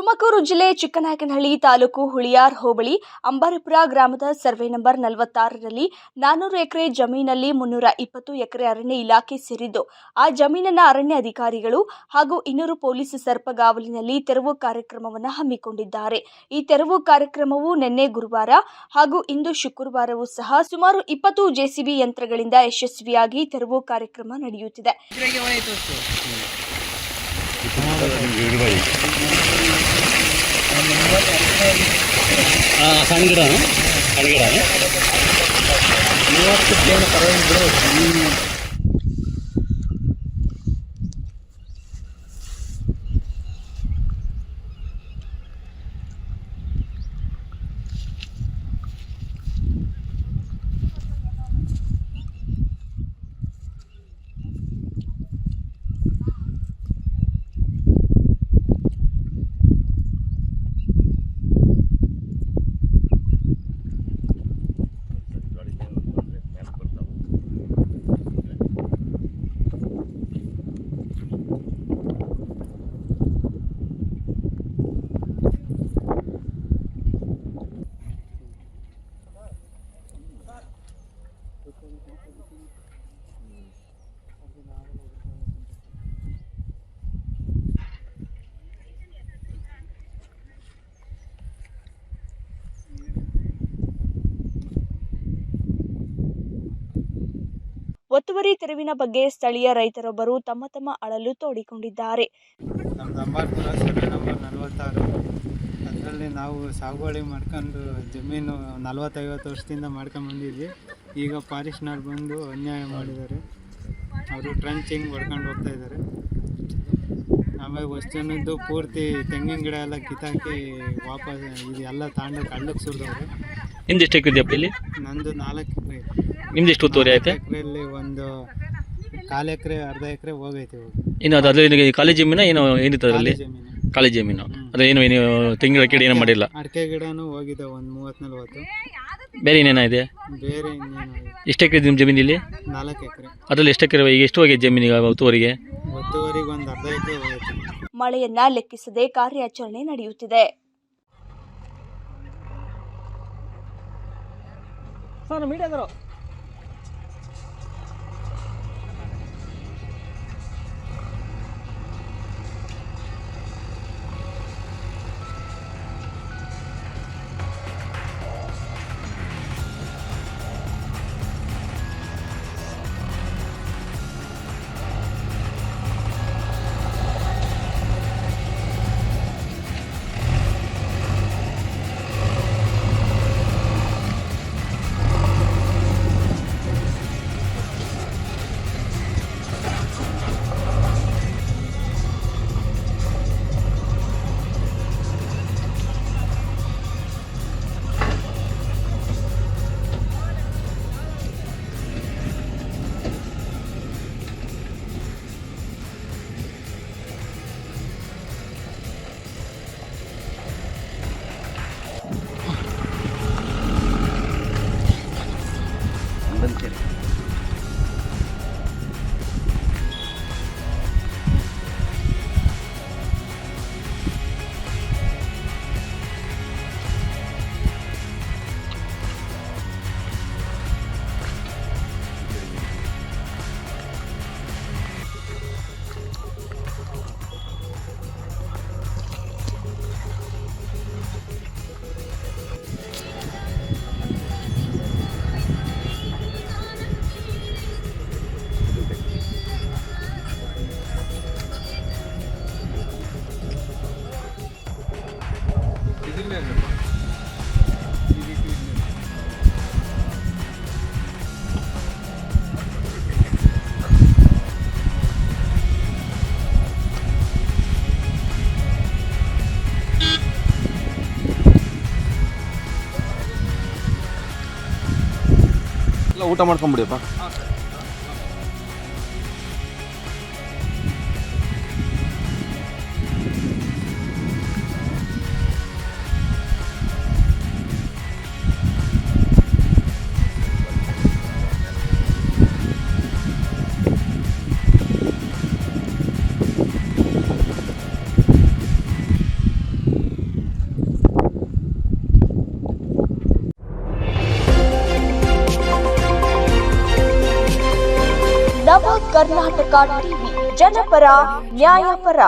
ತುಮಕೂರು ಜಿಲ್ಲೆ ಚಿಕ್ಕನಾಯಕನಹಳ್ಳಿ ತಾಲೂಕು ಹುಳಿಯಾರ್ ಹೋಬಳಿ ಅಂಬಾರಪುರ ಗ್ರಾಮದ survey number 46ರಲ್ಲಿ 400 ಎಕರೆ ಜಮೀನಲ್ಲಿ 320 ಎಕರೆ ಅರಣ್ಯ ಇಲಾಖೆ ಸೇರಿದ್ದು ಆ ಜಮೀನನ್ನ ಅರಣ್ಯ ಅಧಿಕಾರಿಗಳು ಹಾಗೂ 200 ಪೊಲೀಸ್ ಸರ್ಪಗಾವಲಿನಲ್ಲಿ ತೆರವು ಕಾರ್ಯಕ್ರಮವನ್ನು ಹಮ್ಮಿಕೊಂಡಿದ್ದಾರೆ. ಈ ತೆರವು ಕಾರ್ಯಕ್ರಮವು ನಿನ್ನೆ ಗುರುವಾರ ಹಾಗೂ ಇಂದು ಶುಕ್ರವಾರವೂ ಸಹ ಸುಮಾರು 20 ಜೆಸಿಬಿ ಯಂತ್ರಗಳಿಂದ ಯಶಸ್ವಿಯಾಗಿ ತೆರವು ಕಾರ್ಯಕ್ರಮ ನಡೆಯುತ್ತಿದೆ. ಒತ್ತುವರಿ ತೆರವಿನ ಬಗ್ಗೆ ಸ್ಥಳೀಯ ರೈತರೊಬ್ಬರು ತಮ್ಮ ಅಳಲು ತೋಡಿಕೊಂಡಿದ್ದಾರೆ. ನಮ್ದು ಅಂಬಾರಪುರ ಸರ್ವೆ ನಂಬರ್ 46. ಅದರಲ್ಲಿ ನಾವು ಸಾಗುವಳಿ ಮಾಡ್ಕೊಂಡು ಜಮೀನು 40-50 ವರ್ಷದಿಂದ ಮಾಡ್ಕೊಂಡು ಬಂದಿದ್ವಿ. ಈಗ ಫಾರೆಸ್ಟ್ನವ್ರು ಬಂದು ಅನ್ಯಾಯ ಮಾಡಿದ್ದಾರೆ. ಅವರು ಟ್ರಂಚಿಂಗ್ ಹೊಡ್ಕೊಂಡು ಹೋಗ್ತಾ ಇದ್ದಾರೆ. ಆಮೇಲೆ ವಸ್ತುನದ್ದು ಪೂರ್ತಿ ತೆಂಗಿನ ಗಿಡ ಎಲ್ಲ ಕಿತ್ತಾಕಿ ವಾಪಸ್ ಇದು ಎಲ್ಲ ತಾಂಡ ಕಳ್ಳಕ್ಕೆ ಸುರಿದವ್ರೆ. ನಿಮ್ದು ಎಷ್ಟು ಎಕರೆ ಇದೆಯಪ್ಪ ಇಲ್ಲಿ? ನಂದು 4 ಎಕರೆ. ನಿಮ್ದು ಎಷ್ಟು ಒತ್ತುವರಿ ಆಯ್ತು? ಎಕರೆಯಲ್ಲಿ ಒಂದು 1/4 ಎಕರೆ ಅರ್ಧ ಎಕರೆ ಹೋಗೈತೆ. ಇನ್ನು ಅದ್ರಲ್ಲಿ ಖಾಲಿ ಜಮೀನು ಏನು ಏನಿತ್ತು ಅದರಲ್ಲಿ? ಖಾಲಿ ಜಮೀನು. ಅದೇ ಏನು ತೆಂಗಿನ ಗಿಡ ಏನೂ ಮಾಡಿಲ್ಲ? ಅಡಿಕೆ ಗಿಡನೂ ಹೋಗಿದೆ ಒಂದು 30-40. ಬೇರೆ ಏನೇನಾಗಿದೆ? ಬೇರೆ ಇನ್ನೇನು? ಎಷ್ಟು ಎಕರೆ ನಿಮ್ಮ ಜಮೀನಿಲ್ಲಿ? 4 ಎಕರೆ. ಅದರಲ್ಲಿ ಎಷ್ಟು ಎಕರೆ ಈಗ ಎಷ್ಟು ಹೋಗಿದೆ ಜಮೀನಿಗೆ ಒತ್ತುವರಿಗೆ? ಒತ್ತುವರಿಗೆ ಒಂದು ಅರ್ಧ ಎಕರೆ ಹೋಗುತ್ತೆ. ಮಳೆಯನ್ನ ಲೆಕ್ಕಿಸದೆ ಕಾರ್ಯಾಚರಣೆ ನಡೆಯುತ್ತಿದೆ. ಊಟ ಮಾಡ್ಕೊಂಬಿಡಿಯಪ್ಪ. ಕರ್ನಾಟಕ ಟಿವಿ, ಜನಪರ ನ್ಯಾಯಪರ.